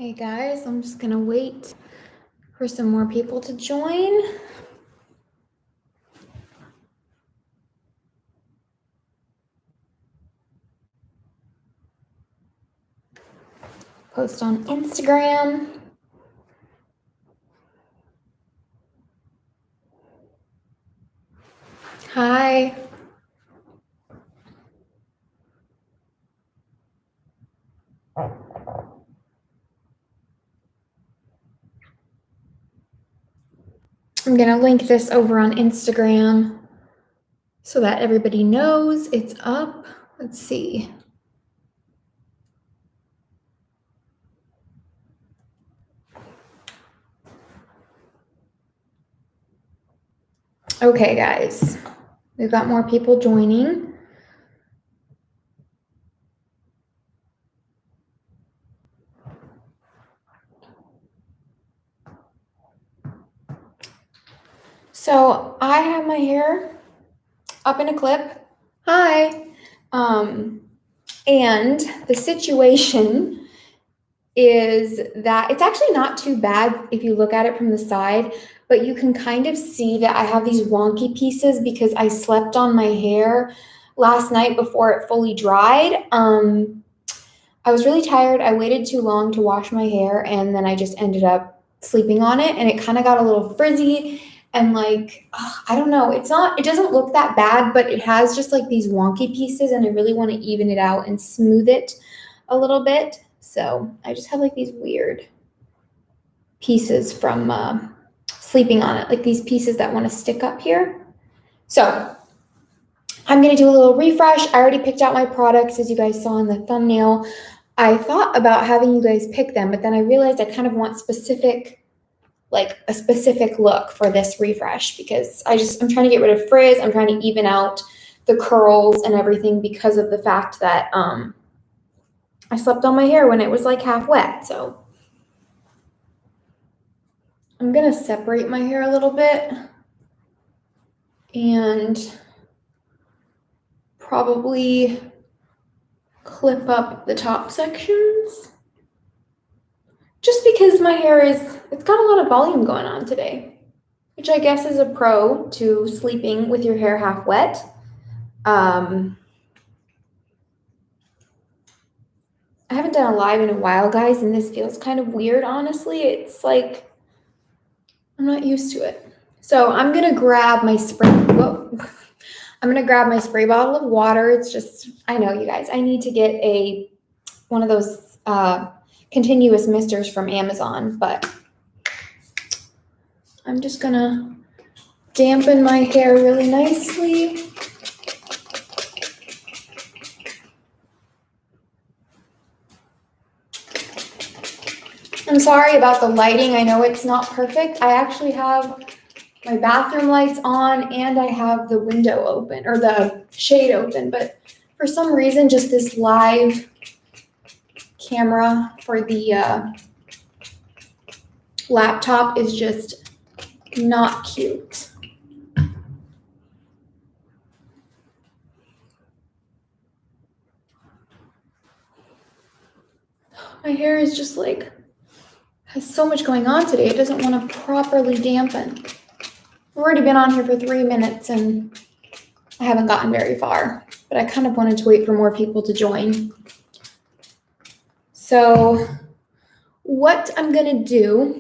Okay, guys, I'm just gonna wait for some more people to join. Post on Instagram. Hi. I'm gonna link this over on Instagram so that everybody knows it's up. Let's see. Okay, guys, we've got more people joining. So I have my hair up in a clip. Hi. And the situation is that it's actually not too bad if you look at it from the side, but you can kind of see that I have these wonky pieces because I slept on my hair last night before it fully dried. I was really tired. I waited too long to wash my hair, and then I just ended up sleeping on it, and it kind of got a little frizzy and like, I don't know. It doesn't look that bad, but it has just like these wonky pieces, and I really want to even it out and smooth it a little bit. So I just have like these weird pieces from sleeping on it, like these pieces that want to stick up here. So I'm going to do a little refresh. I already picked out my products, as you guys saw in the thumbnail. I thought about having you guys pick them, but then I realized I kind of want a specific look for this refresh because I'm trying to get rid of frizz. I'm trying to even out the curls and everything because of the fact that I slept on my hair when it was like half wet. So I'm going to separate my hair a little bit and probably clip up the top sections just because my hair it's got a lot of volume going on today, which I guess is a pro to sleeping with your hair half wet. I haven't done a live in a while, guys, and this feels kind of weird, honestly. It's like I'm not used to it. So I'm gonna grab my spray. I'm gonna grab my spray bottle of water. It's just, I know, you guys, I need to get one of those continuous misters from Amazon, but I'm just gonna dampen my hair really nicely. I'm sorry about the lighting. I know it's not perfect. I actually have my bathroom lights on and I have the window open or the shade open, but for some reason, just this live camera for the laptop is just not cute. My hair is just like, has so much going on today. It doesn't want to properly dampen. I've already been on here for 3 minutes and I haven't gotten very far, but I kind of wanted to wait for more people to join. So what I'm going to do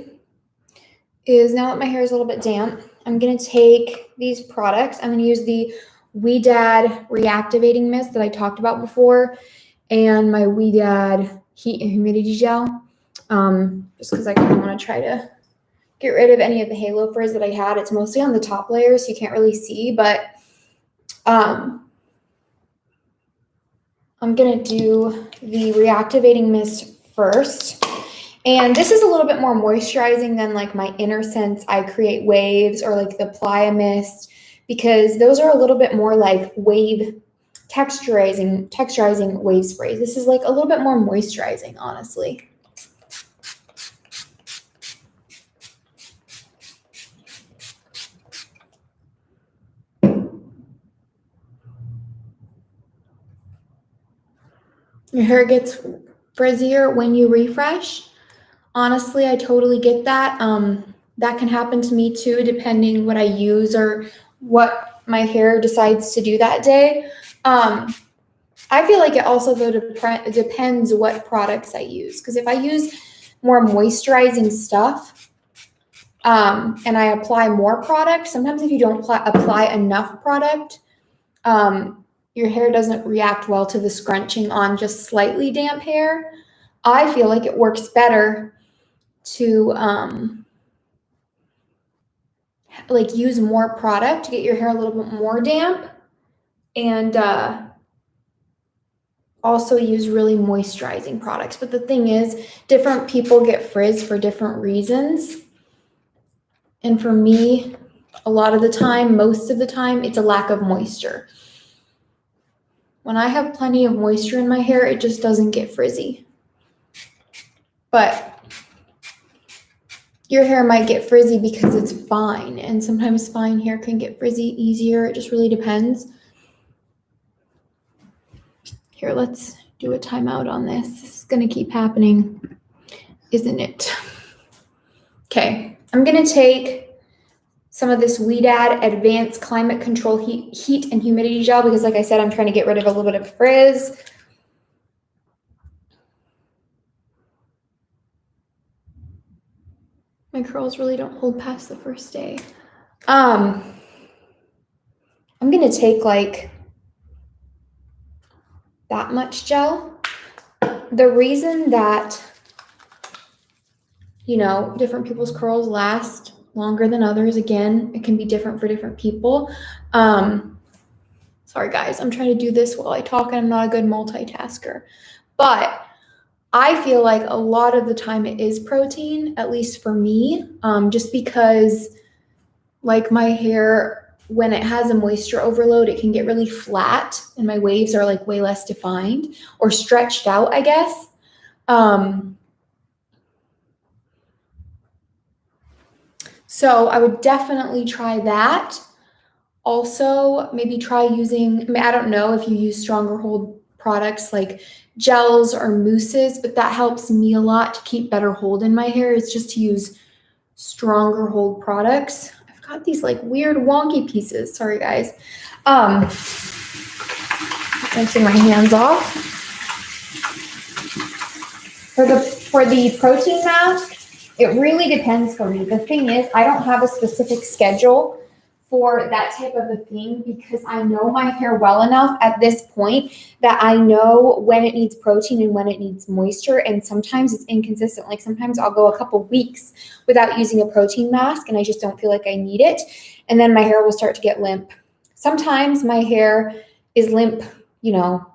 is, now that my hair is a little bit damp, I'm going to take these products. I'm going to use the Quidad Reactivating Mist that I talked about before and my Quidad Heat and Humidity Gel, just because I kind of want to try to get rid of any of the halo frizz that I had. It's mostly on the top layer, so you can't really see, but I'm going to do the Reactivating Mist first. And this is a little bit more moisturizing than like my Inner Sense I Create Waves or like the Playa Mist, because those are a little bit more like texturizing wave sprays. This is like a little bit more moisturizing, honestly. Your hair gets frizzier when you refresh. Honestly, I totally get that. That can happen to me too, depending what I use or what my hair decides to do that day. I feel like it also though depends what products I use. Because if I use more moisturizing stuff, and I apply more product, sometimes if you don't apply enough product, your hair doesn't react well to the scrunching on just slightly damp hair. I feel like it works better to like use more product to get your hair a little bit more damp, and also use really moisturizing products. But the thing is, different people get frizz for different reasons. And for me, a lot of the time, most of the time, it's a lack of moisture. When I have plenty of moisture in my hair, it just doesn't get frizzy. But your hair might get frizzy because it's fine, and sometimes fine hair can get frizzy easier. It just really depends. Here, let's do a timeout on this. This is going to keep happening, isn't it? Okay, I'm going to take some of this Quidad Advanced Climate Control Heat and Humidity Gel because, like I said, I'm trying to get rid of a little bit of frizz. My curls really don't hold past the first day. I'm going to take like that much gel. The reason that, you know, different people's curls last longer than others, again, it can be different for different people. Sorry guys, I'm trying to do this while I talk and I'm not a good multitasker. But I feel like a lot of the time it is protein, at least for me, just because like my hair, when it has a moisture overload, it can get really flat and my waves are like way less defined or stretched out, I guess. So I would definitely try that. Also, maybe try using, I mean, I don't know if you use stronger hold products like gels or mousses, but that helps me a lot to keep better hold in my hair. It's just to use stronger hold products. I've got these like weird wonky pieces. Sorry, guys. Rinsing my hands off. For the protein mask, it really depends for me. The thing is, I don't have a specific schedule for that type of a thing because I know my hair well enough at this point that I know when it needs protein and when it needs moisture, and sometimes it's inconsistent. Like sometimes I'll go a couple weeks without using a protein mask and I just don't feel like I need it, and then my hair will start to get limp. Sometimes my hair is limp, you know,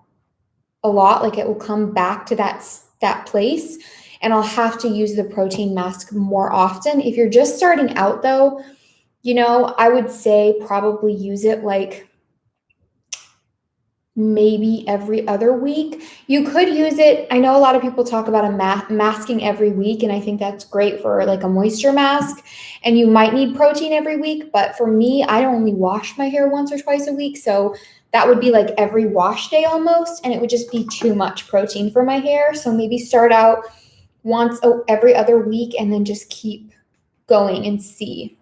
a lot, like it will come back to that place, and I'll have to use the protein mask more often. If you're just starting out though, you know, I would say probably use it like maybe every other week. You could use it. I know a lot of people talk about masking every week, and I think that's great for like a moisture mask, and you might need protein every week. But for me, I only wash my hair once or twice a week. So that would be like every wash day almost, and it would just be too much protein for my hair. So maybe start out once every other week and then just keep going and see.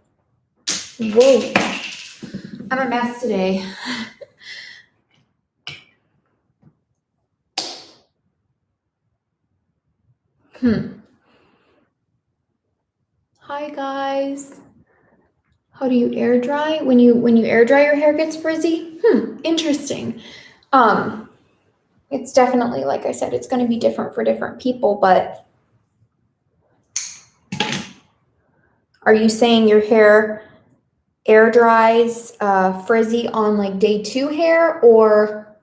Whoa, I'm a mess today. Hi guys. How do you air dry? When you air dry, your hair gets frizzy? Interesting. It's definitely, like I said, it's going to be different for different people, but are you saying your hair air dries frizzy on like day 2 hair, or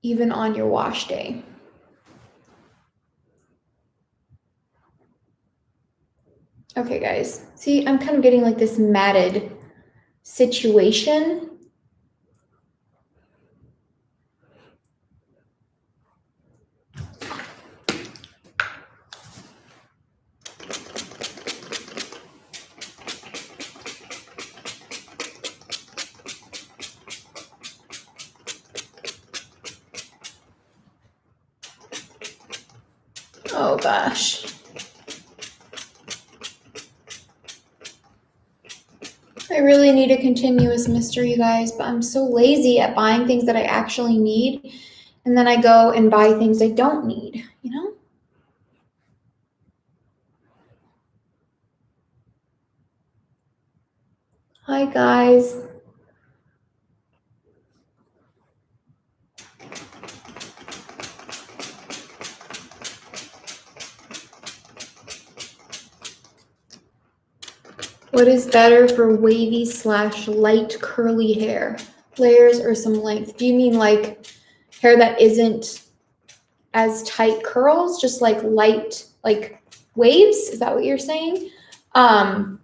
even on your wash day? Okay, guys. See, I'm kind of getting like this matted situation. Oh gosh. I really need a continuous mister, you guys, but I'm so lazy at buying things that I actually need. And then I go and buy things I don't need, you know? Hi, guys. What is better for wavy / light curly hair? Layers or some length? Do you mean like hair that isn't as tight curls, just like light, like waves? Is that what you're saying? I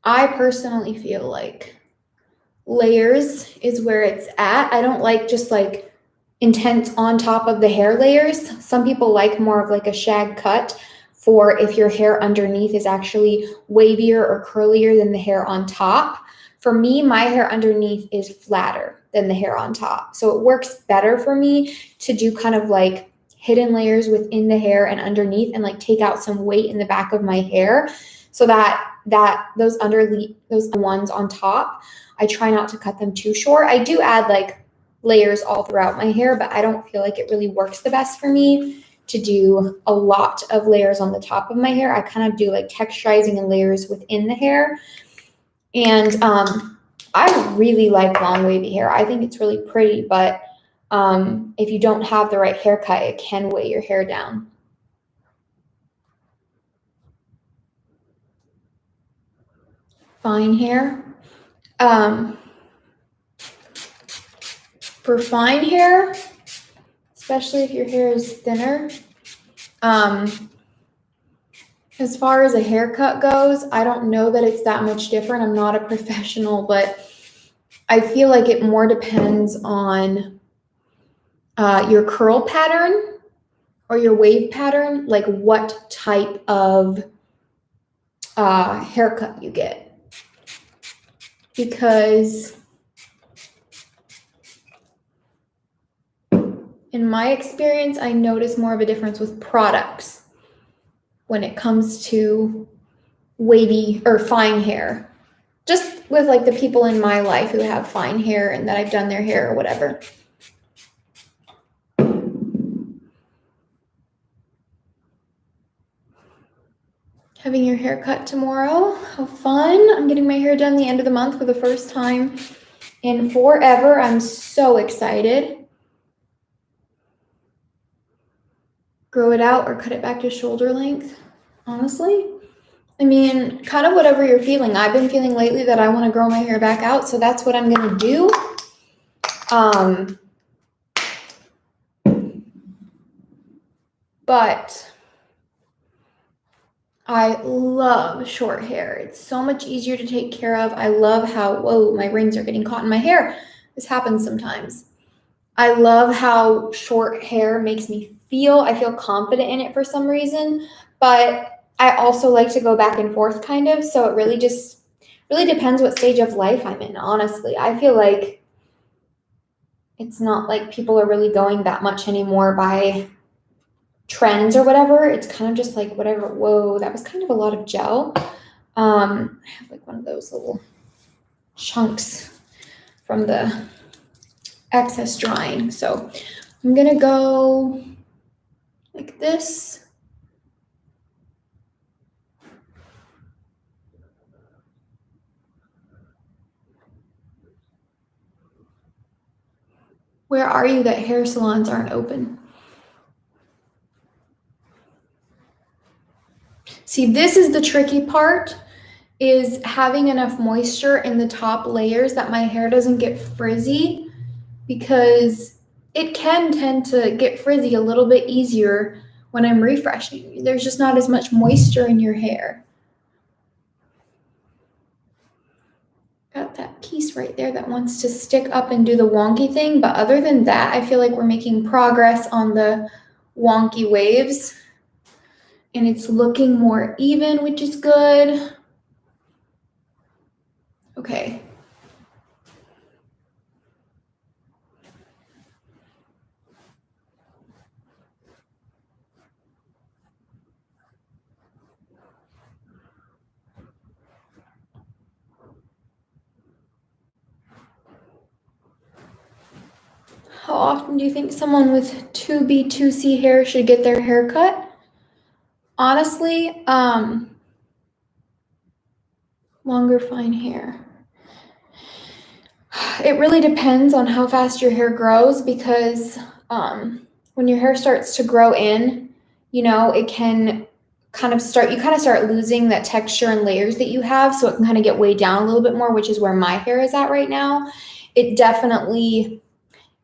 personally feel like layers is where it's at. I don't like just like intense on top of the hair layers. Some people like more of like a shag cut for if your hair underneath is actually wavier or curlier than the hair on top. For me, my hair underneath is flatter than the hair on top. So it works better for me to do kind of like hidden layers within the hair and underneath and like take out some weight in the back of my hair so that those ones on top, I try not to cut them too short. I do add like layers all throughout my hair, but I don't feel like it really works the best for me to do a lot of layers on the top of my hair. I kind of do like texturizing and layers within the hair. And I really like long wavy hair. I think it's really pretty, but if you don't have the right haircut, it can weigh your hair down. Fine hair. For fine hair, especially if your hair is thinner, as far as a haircut goes, I don't know that it's that much different. I'm not a professional, but I feel like it more depends on your curl pattern or your wave pattern, like what type of haircut you get. Because in my experience, I notice more of a difference with products when it comes to wavy or fine hair. Just with like the people in my life who have fine hair and that I've done their hair or whatever. Having your hair cut tomorrow. How fun. I'm getting my hair done the end of the month for the first time in forever. I'm so excited. Grow it out or cut it back to shoulder length. Honestly, I mean, kind of whatever you're feeling. I've been feeling lately that I want to grow my hair back out, so that's what I'm going to do. But I love short hair. It's so much easier to take care of. I love how, whoa, my rings are getting caught in my hair. This happens sometimes. I love how short hair makes me feel. I feel confident in it for some reason, but I also like to go back and forth kind of. So it really depends what stage of life I'm in, honestly. I feel like it's not like people are really going that much anymore by trends or whatever. It's kind of just like whatever. Whoa, that was kind of a lot of gel. I have like one of those little chunks from the excess drying. So I'm gonna go like this. Where are you that hair salons aren't open? See, this is the tricky part, is having enough moisture in the top layers that my hair doesn't get frizzy, because it can tend to get frizzy a little bit easier when I'm refreshing. There's just not as much moisture in your hair. Got that piece right there that wants to stick up and do the wonky thing, but other than that, I feel like we're making progress on the wonky waves, and it's looking more even, which is good. Okay. How often do you think someone with 2B, 2C hair should get their hair cut? Honestly, longer fine hair. It really depends on how fast your hair grows because when your hair starts to grow in, it can you kind of start losing that texture and layers that you have. So it can kind of get weighed down a little bit more, which is where my hair is at right now. It definitely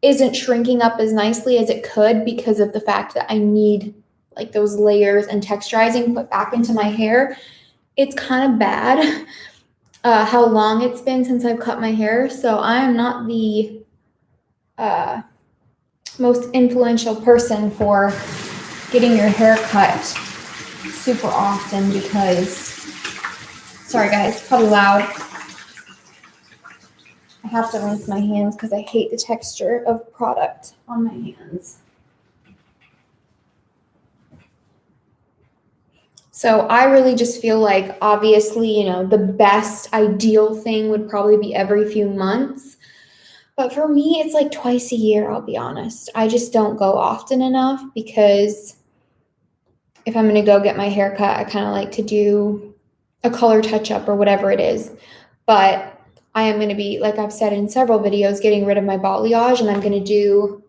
isn't shrinking up as nicely as it could because of the fact that I need like those layers and texturizing put back into my hair. It's kind of bad how long it's been since I've cut my hair. So I am not the most influential person for getting your hair cut super often because, sorry guys, probably loud. I have to rinse my hands because I hate the texture of product on my hands. So I really just feel like, obviously, the best ideal thing would probably be every few months. But for me, it's like twice a year, I'll be honest. I just don't go often enough because if I'm going to go get my hair cut, I kind of like to do a color touch-up or whatever it is. But I am going to be, like I've said in several videos, getting rid of my balayage, and I'm going to do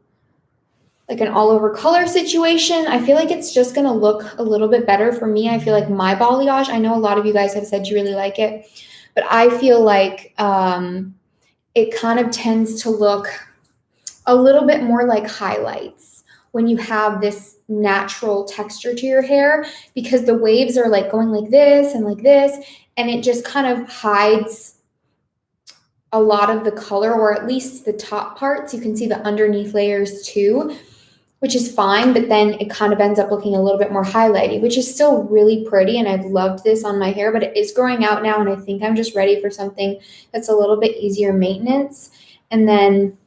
like an all over color situation. I feel like it's just going to look a little bit better for me. I feel like my balayage, I know a lot of you guys have said you really like it, but I feel like it kind of tends to look a little bit more like highlights when you have this natural texture to your hair, because the waves are like going like this, and it just kind of hides a lot of the color, or at least the top parts. You can see the underneath layers too, which is fine, but then it kind of ends up looking a little bit more highlighty, which is still really pretty, and I've loved this on my hair, but it is growing out now, and I think I'm just ready for something that's a little bit easier maintenance, and then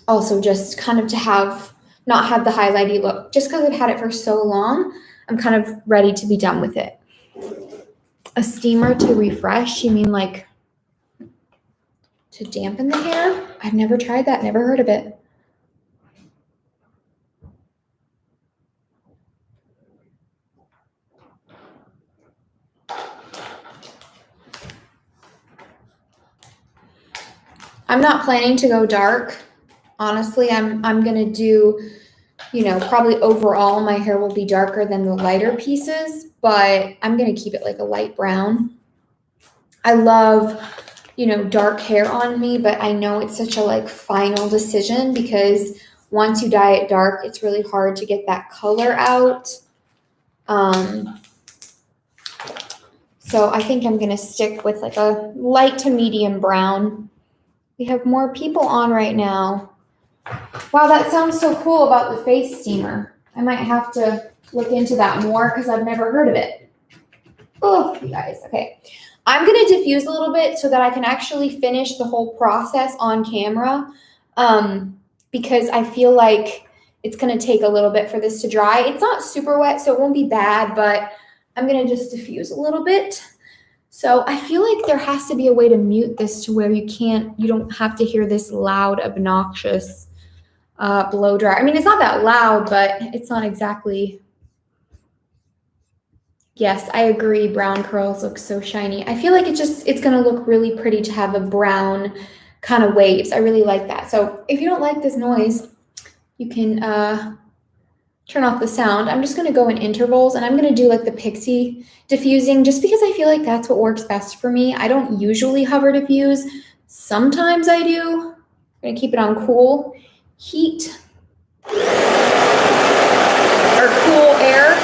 also just kind of to not have the highlighty look. Just because I've had it for so long, I'm kind of ready to be done with it. A steamer to refresh? You mean like to dampen the hair? I've never tried that, never heard of it. I'm not planning to go dark. Honestly, I'm gonna do, probably overall my hair will be darker than the lighter pieces, but I'm gonna keep it like a light brown. I love, dark hair on me, but I know it's such a like final decision because once you dye it dark, it's really hard to get that color out. So I think I'm gonna stick with like a light to medium brown. We have more people on right now. Wow, that sounds so cool about the face steamer. I might have to look into that more because I've never heard of it. Oh, you guys, okay. I'm gonna diffuse a little bit so that I can actually finish the whole process on camera, because I feel like it's gonna take a little bit for this to dry. It's not super wet, so it won't be bad, but I'm gonna just diffuse a little bit. So I feel like there has to be a way to mute this to where you don't have to hear this loud, obnoxious blow dry. I mean, it's not that loud, but it's not exactly. Yes, I agree. Brown curls look so shiny. I feel like it's going to look really pretty to have a brown kind of waves. I really like that. So if you don't like this noise, you can turn off the sound. I'm just going to go in intervals, and I'm going to do like the pixie diffusing just because I feel like that's what works best for me. I don't usually hover diffuse. Sometimes I do. I'm going to keep it on cool heat or cool air.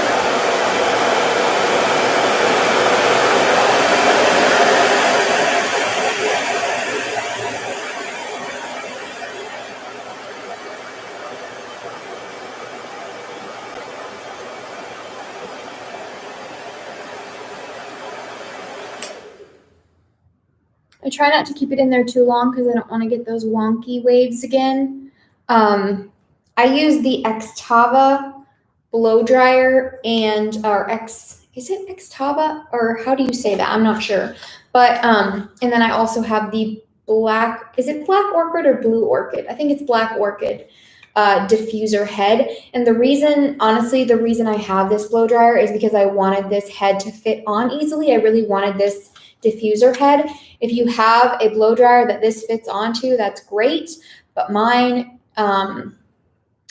I try not to keep it in there too long because I don't want to get those wonky waves again. I use the Xtava blow dryer and is it Xtava or how do you say that? I'm not sure. But and then I also have the black, is it black orchid or blue orchid? I think it's black orchid diffuser head. And the reason, honestly, the reason I have this blow dryer is because I wanted this head to fit on easily. I really wanted this diffuser head. If you have a blow dryer that this fits onto, that's great. But mine, I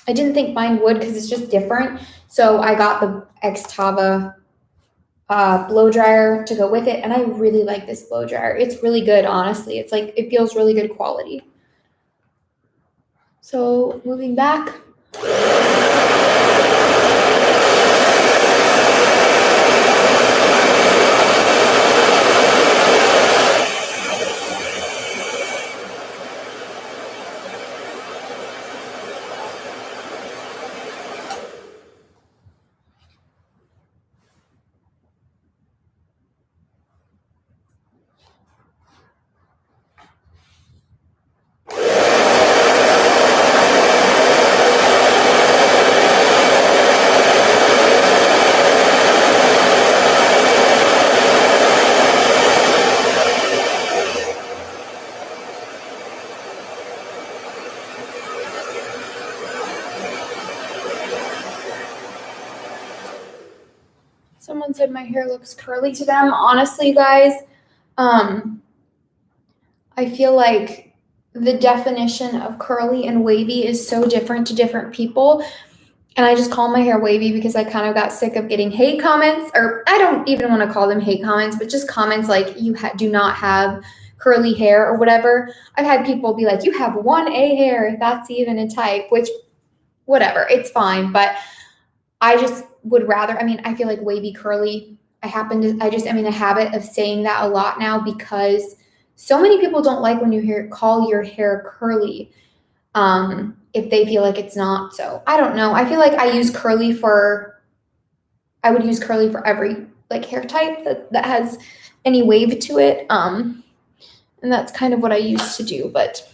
didn't think mine would because it's just different. So I got the Xtava blow dryer to go with it, and I really like this blow dryer. It's really good, honestly. It's like, it feels really good quality. So moving back. Someone said my hair looks curly to them. Honestly, guys, I feel like the definition of curly and wavy is so different to different people. And I just call my hair wavy because I kind of got sick of getting hate comments, or I don't even want to call them hate comments, but just comments like you do not have curly hair or whatever. I've had people be like, you have 1A hair, if that's even a type, which whatever, it's fine. But I just would rather, I mean, I feel like wavy curly. I'm in a habit of saying that a lot now because so many people don't like when you call your hair curly. If they feel like it's not. So I don't know. I feel like I would use curly for every like hair type that has any wave to it. And that's kind of what I used to do, but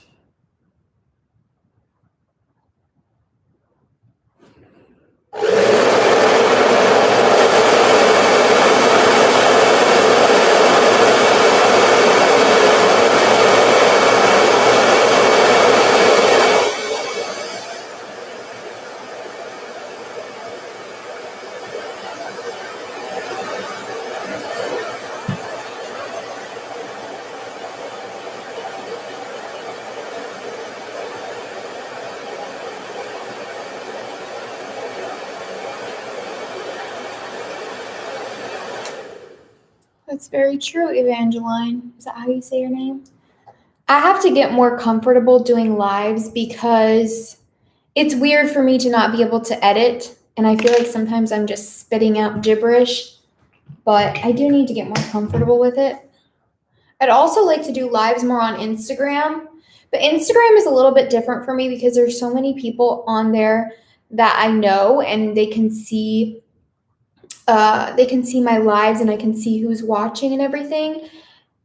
that's very true, Evangeline. Is that how you say your name? I have to get more comfortable doing lives because it's weird for me to not be able to edit. And I feel like sometimes I'm just spitting out gibberish, but I do need to get more comfortable with it. I'd also like to do lives more on Instagram, but Instagram is a little bit different for me because there's so many people on there that I know, and they can see my lives, and I can see who's watching and everything.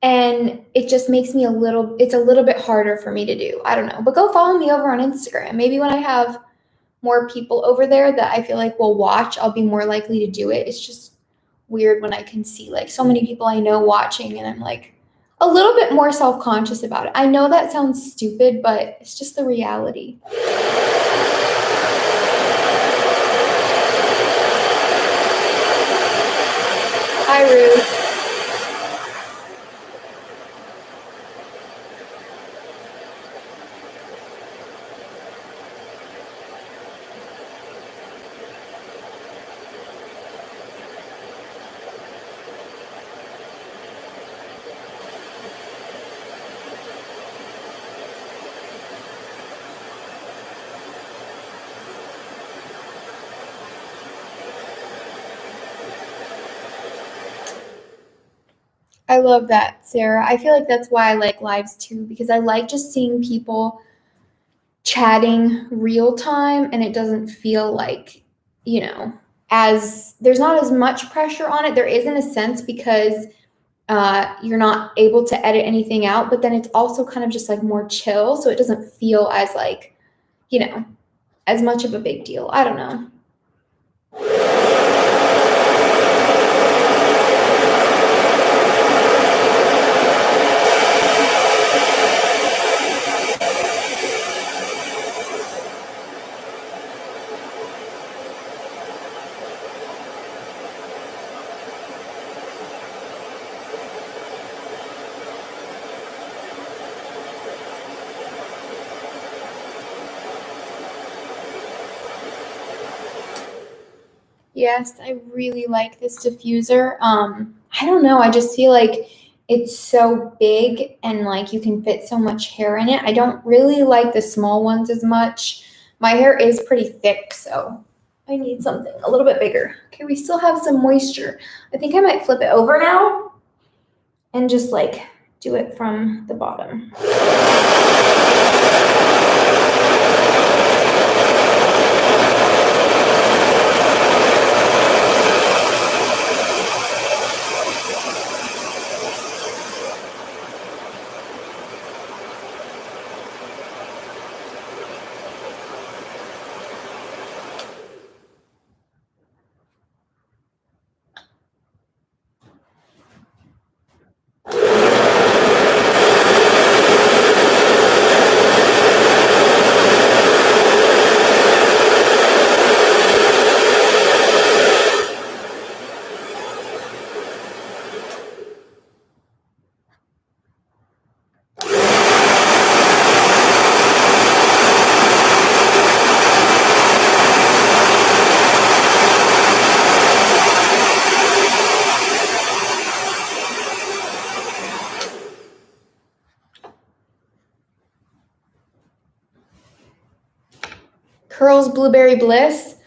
And it just makes me it's a little bit harder for me to do. I don't know, but go follow me over on Instagram. Maybe when I have more people over there that I feel like will watch, I'll be more likely to do it. It's just weird when I can see like so many people I know watching, and I'm like a little bit more self-conscious about it. I know that sounds stupid, but it's just the reality. Hi, Ruth. I love that, Sarah. I feel like that's why I like lives too, because I like just seeing people chatting real time, and it doesn't feel like, as there's not as much pressure on it. There is in a sense because you're not able to edit anything out, but then it's also kind of just like more chill. So it doesn't feel as like, as much of a big deal. I don't know. Yes, I really like this diffuser. I don't know, I just feel like it's so big and like you can fit so much hair in it. I don't really like the small ones as much. My hair is pretty thick, so I need something a little bit bigger. Okay, we still have some moisture. I think I might flip it over now and just like do it from the bottom. Curls Blueberry Bliss.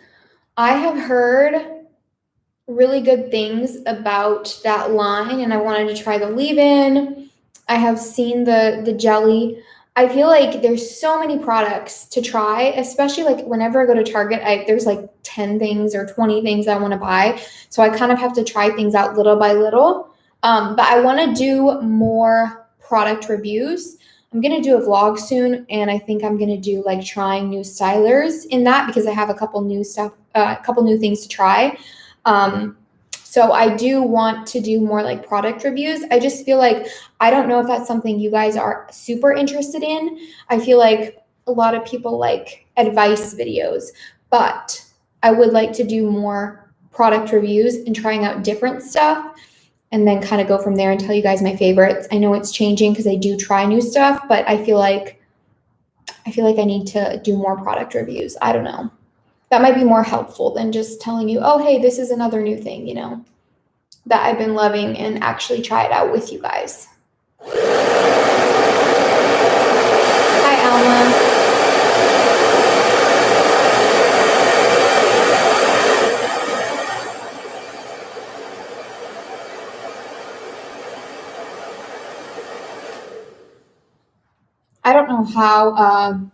I have heard really good things about that line and I wanted to try the leave-in. I have seen the jelly. I feel like there's so many products to try, especially like whenever I go to Target, there's like 10 things or 20 things I want to buy. So I kind of have to try things out little by little. But I want to do more product reviews. I'm going to do a vlog soon, and I think I'm going to do like trying new stylers in that because I have a couple new stuff, a couple new things to try. So I do want to do more like product reviews. I just feel like I don't know if that's something you guys are super interested in. I feel like a lot of people like advice videos, but I would like to do more product reviews and trying out different stuff and then kind of go from there and tell you guys my favorites. I know it's changing because I do try new stuff, but I feel like I need to do more product reviews. I don't know. That might be more helpful than just telling you, oh, hey, this is another new thing, you know, that I've been loving and actually try it out with you guys. Hi, Alma. I don't know how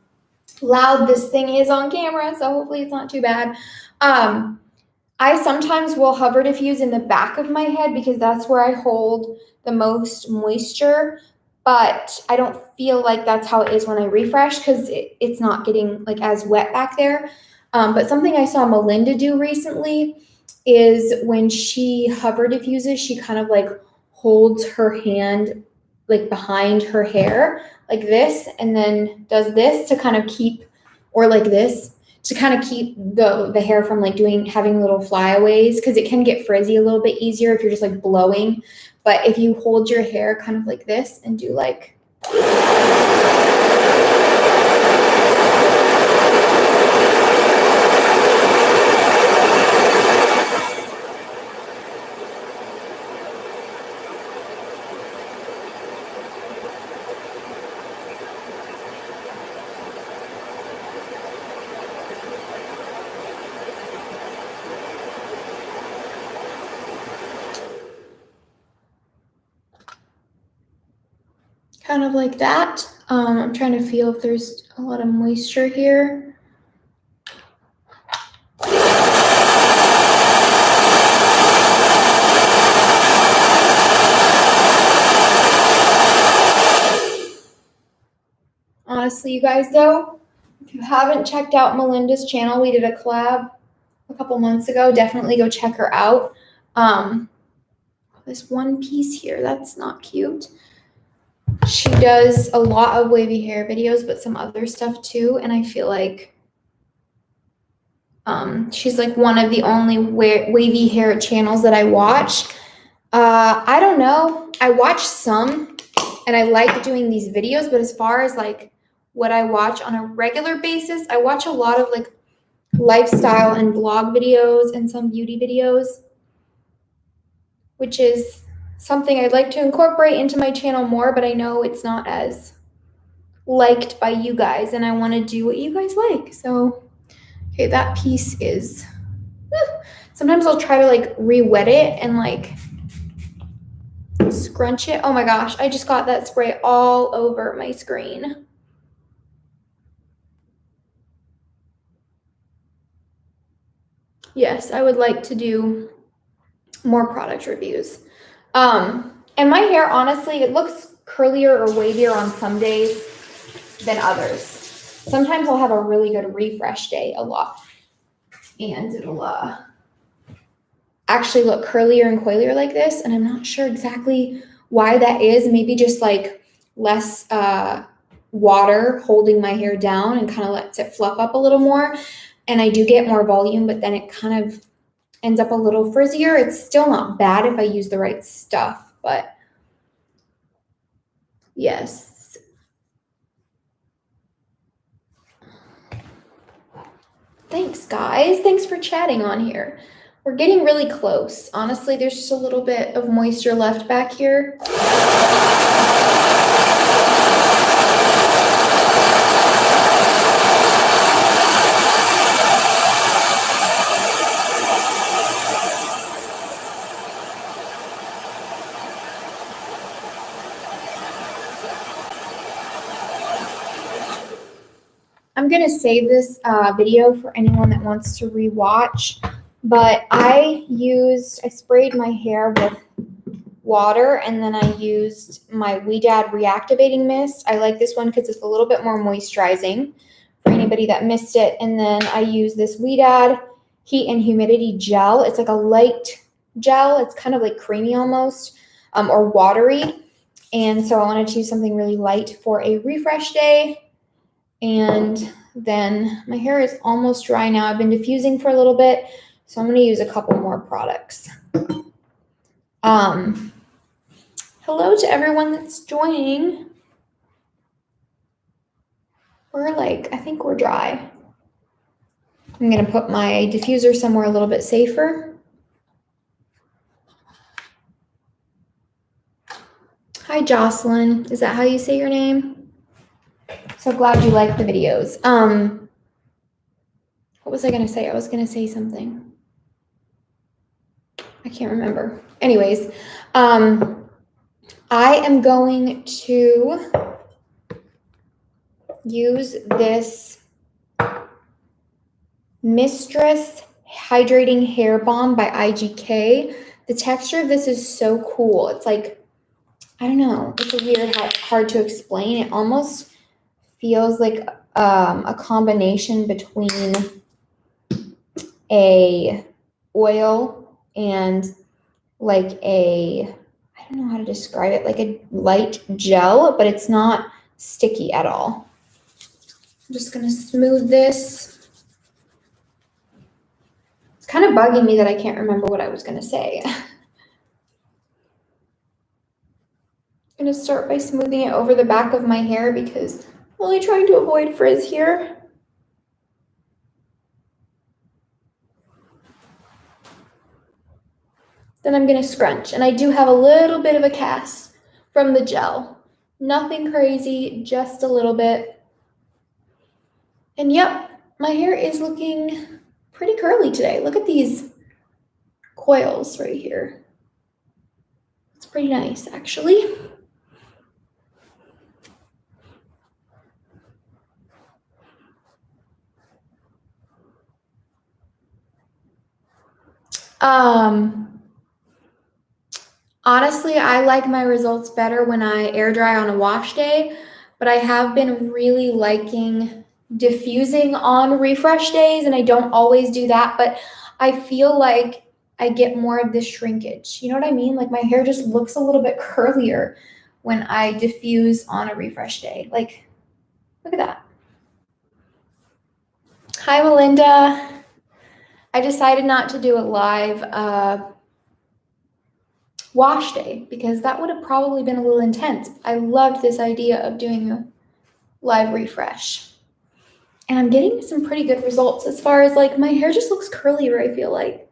loud this thing is on camera, so hopefully it's not too bad. I sometimes will hover diffuse in the back of my head because that's where I hold the most moisture, but I don't feel like that's how it is when I refresh because it's not getting like as wet back there. But something I saw Melinda do recently is when she hover diffuses, she kind of like holds her hand like behind her hair like this and then does this to kind of keep, or like this to kind of keep the hair from like having little flyaways because it can get frizzy a little bit easier if you're just like blowing. But if you hold your hair kind of like this and do like kind of like that. I'm trying to feel if there's a lot of moisture here. Honestly, you guys, though, if you haven't checked out Melinda's channel, we did a collab a couple months ago. Definitely go check her out. This one piece here, that's not cute. She does a lot of wavy hair videos, but some other stuff too. And I feel like she's like one of the only wavy hair channels that I watch. I don't know. I watch some and I like doing these videos, but as far as like what I watch on a regular basis, I watch a lot of like lifestyle and vlog videos and some beauty videos, which is something I'd like to incorporate into my channel more, but I know it's not as liked by you guys, and I want to do what you guys like. So, okay, that piece is, sometimes I'll try to like re-wet it and like scrunch it. Oh my gosh, I just got that spray all over my screen. Yes, I would like to do more product reviews. And my hair, honestly, it looks curlier or wavier on some days than others. Sometimes I'll have a really good refresh day a lot, and it'll actually look curlier and coilier like this, and I'm not sure exactly why that is. Maybe just like less water holding my hair down and kind of lets it fluff up a little more, and I do get more volume, but then it kind of ends up a little frizzier. It's still not bad if I use the right stuff, but yes. Thanks, guys. Thanks for chatting on here. We're getting really close. Honestly, there's just a little bit of moisture left back here. I'm going to save this video for anyone that wants to rewatch, but I sprayed my hair with water, and then I used my Quidad Reactivating Mist. I like this one because it's a little bit more moisturizing for anybody that missed it. And then I use this Quidad Heat and Humidity Gel. It's like a light gel. It's kind of like creamy almost, or watery. And so I wanted to use something really light for a refresh day. And then my hair is almost dry now. I've been diffusing for a little bit, so I'm going to use a couple more products. Hello to everyone that's joining. I think we're dry. I'm going to put my diffuser somewhere a little bit safer. Hi, Jocelyn. Is that how you say your name? So glad you like the videos. What was I going to say? I was going to say something. I can't remember. Anyways, I am going to use this Mistress Hydrating Hair Balm by IGK. The texture of this is so cool. It's like, I don't know, it's a weird, hard to explain. It almost feels like a combination between a oil and like I don't know how to describe it, like a light gel, but it's not sticky at all. I'm just gonna smooth this. It's kind of bugging me that I can't remember what I was gonna say. I'm gonna start by smoothing it over the back of my hair because I'm really trying to avoid frizz here. Then I'm gonna scrunch, and I do have a little bit of a cast from the gel. Nothing crazy, just a little bit. And yep, my hair is looking pretty curly today. Look at these coils right here. It's pretty nice, actually. Honestly, I like my results better when I air dry on a wash day, but I have been really liking diffusing on refresh days, and I don't always do that, but I feel like I get more of this shrinkage. You know what I mean? Like my hair just looks a little bit curlier when I diffuse on a refresh day. Like, look at that. Hi, Melinda. I decided not to do a live wash day because that would have probably been a little intense. I loved this idea of doing a live refresh. And I'm getting some pretty good results as far as like my hair just looks curlier, I feel like.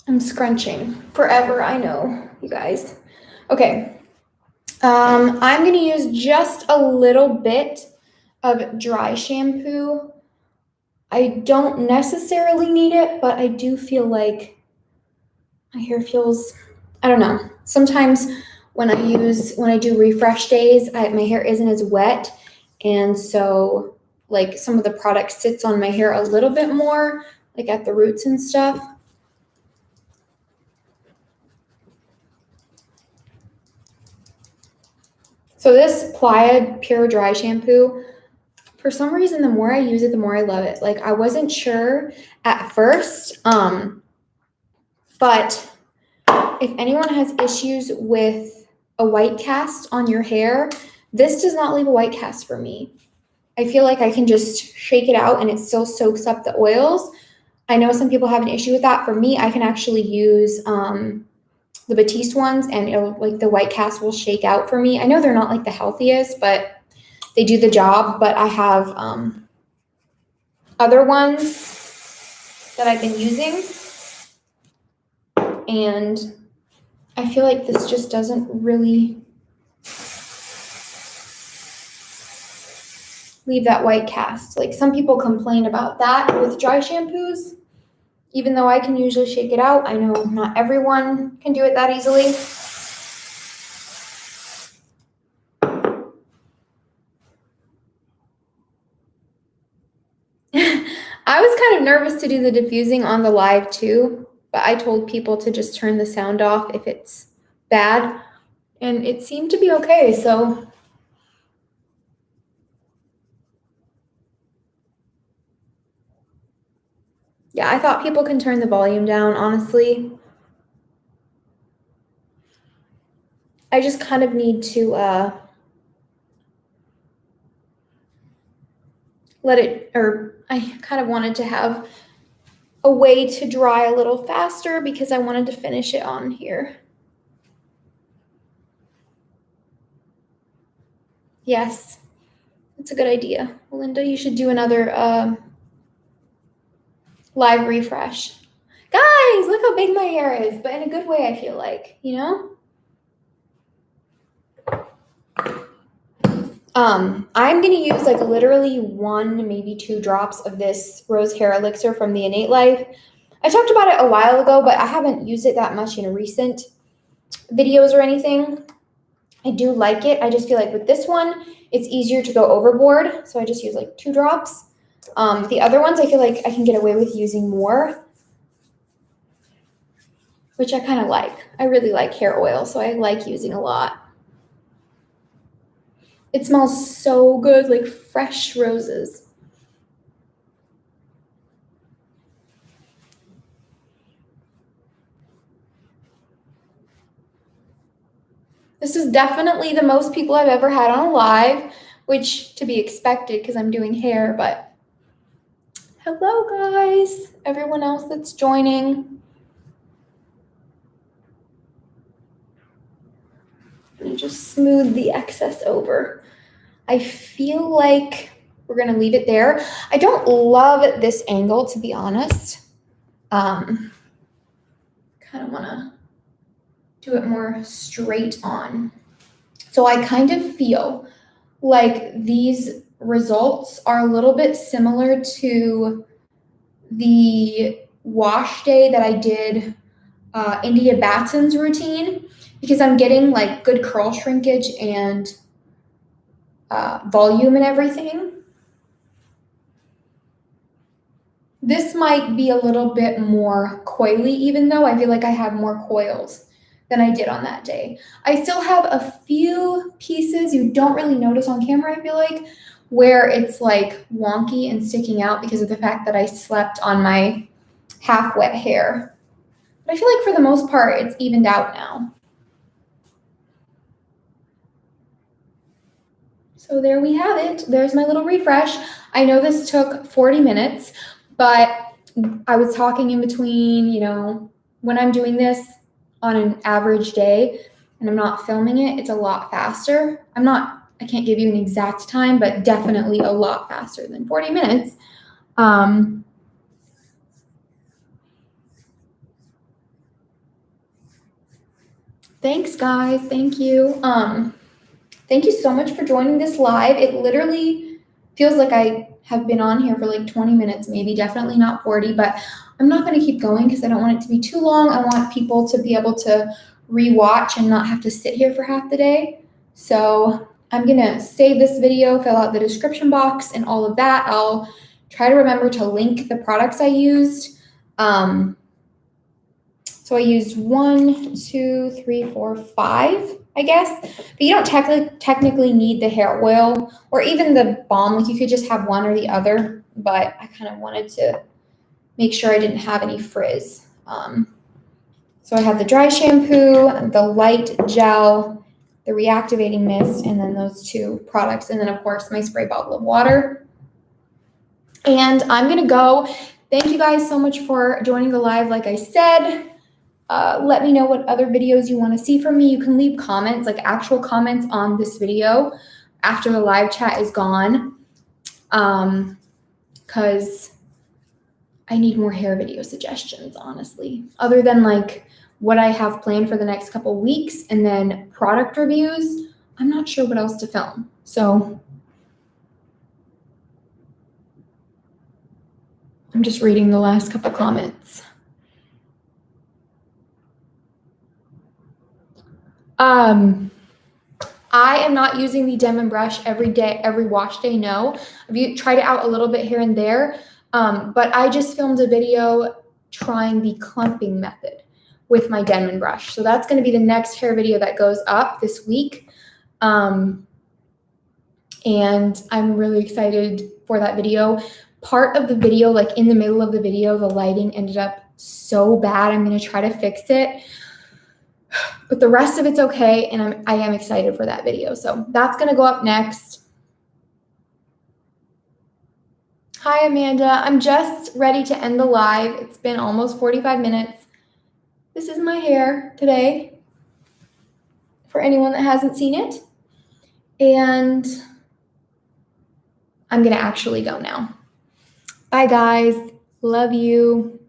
I'm scrunching forever, I know, you guys. Okay. I'm gonna use just a little bit of dry shampoo. I don't necessarily need it, but I do feel like my hair feels, I don't know. Sometimes when I do refresh days, my hair isn't as wet. And so like some of the product sits on my hair a little bit more, like at the roots and stuff. So this Playa Pure Dry Shampoo, for some reason, the more I use it, the more I love it. Like I wasn't sure at first, but if anyone has issues with a white cast on your hair, this does not leave a white cast for me. I feel like I can just shake it out and it still soaks up the oils. I know some people have an issue with that. For me, I can actually use the Batiste ones and it'll like the white cast will shake out for me. I know they're not like the healthiest, but they do the job. But I have other ones that I've been using, and I feel like this just doesn't really leave that white cast. Like some people complain about that with dry shampoos. Even though I can usually shake it out, I know not everyone can do it that easily. I was kind of nervous to do the diffusing on the live too, but I told people to just turn the sound off if it's bad, and it seemed to be okay, so. Yeah, I thought people can turn the volume down, honestly. I just kind of need to let it, or I kind of wanted to have a way to dry a little faster because I wanted to finish it on here. Yes, that's a good idea. Linda, you should do another live refresh. Guys, look how big my hair is, but in a good way, I feel like, you know? I'm gonna use like literally 1, maybe 2 drops of this rose hair elixir from the Innate Life. I talked about it a while ago, but I haven't used it that much in recent videos or anything. I do like it. I just feel like with this one, it's easier to go overboard. So I just use like 2 drops. The other ones, I feel like I can get away with using more, which I kind of like. I really like hair oil, so I like using a lot. It smells so good, like fresh roses. This is definitely the most people I've ever had on a live, which to be expected because I'm doing hair, but hello guys, everyone else that's joining. Let me just smooth the excess over. I feel like we're gonna leave it there. I don't love this angle, to be honest. Kind of wanna do it more straight on. So I kind of feel like these results are a little bit similar to the wash day that I did India Batson's routine, because I'm getting like good curl shrinkage and volume and everything. This might be a little bit more coily, even though I feel like I have more coils than I did on that day. I still have a few pieces you don't really notice on camera, I feel like, where it's like wonky and sticking out because of the fact that I slept on my half wet hair. But I feel like for the most part, it's evened out now. So there we have it. There's my little refresh. I know this took 40 minutes, but I was talking in between, you know, when I'm doing this, on an average day and I'm not filming it, it's a lot faster. I can't give you an exact time, but definitely a lot faster than 40 minutes. Thanks, guys. Thank you. Thank you so much for joining this live. It literally feels like I have been on here for like 20 minutes, maybe, definitely not 40, but I'm not going to keep going because I don't want it to be too long. I want people to be able to rewatch and not have to sit here for half the day. So I'm going to save this video, fill out the description box and all of that. I'll try to remember to link the products I used. So I used 1, 2, 3, 4, 5, I guess. But you don't technically need the hair oil or even the balm. Like you could just have one or the other. But I kind of wanted to make sure I didn't have any frizz. So I have the dry shampoo, the light gel, the reactivating mist, and then those 2 products. And then, of course, my spray bottle of water. And I'm going to go. Thank you guys so much for joining the live, like I said. Let me know what other videos you want to see from me. You can leave comments, like actual comments on this video after the live chat is gone. Because I need more hair video suggestions, honestly. Other than like what I have planned for the next couple weeks and then product reviews, I'm not sure what else to film. So I'm just reading the last couple comments. I am not using the Demon brush every day, every wash day, no. I've tried it out a little bit here and there, but I just filmed a video trying the clumping method with my Demon brush. So that's going to be the next hair video that goes up this week. And I'm really excited for that video. Part of the video, like in the middle of the video, the lighting ended up so bad. I'm going to try to fix it. But the rest of it's okay, and I am excited for that video. So that's going to go up next. Hi, Amanda. I'm just ready to end the live. It's been almost 45 minutes. This is my hair today for anyone that hasn't seen it. And I'm going to actually go now. Bye, guys. Love you.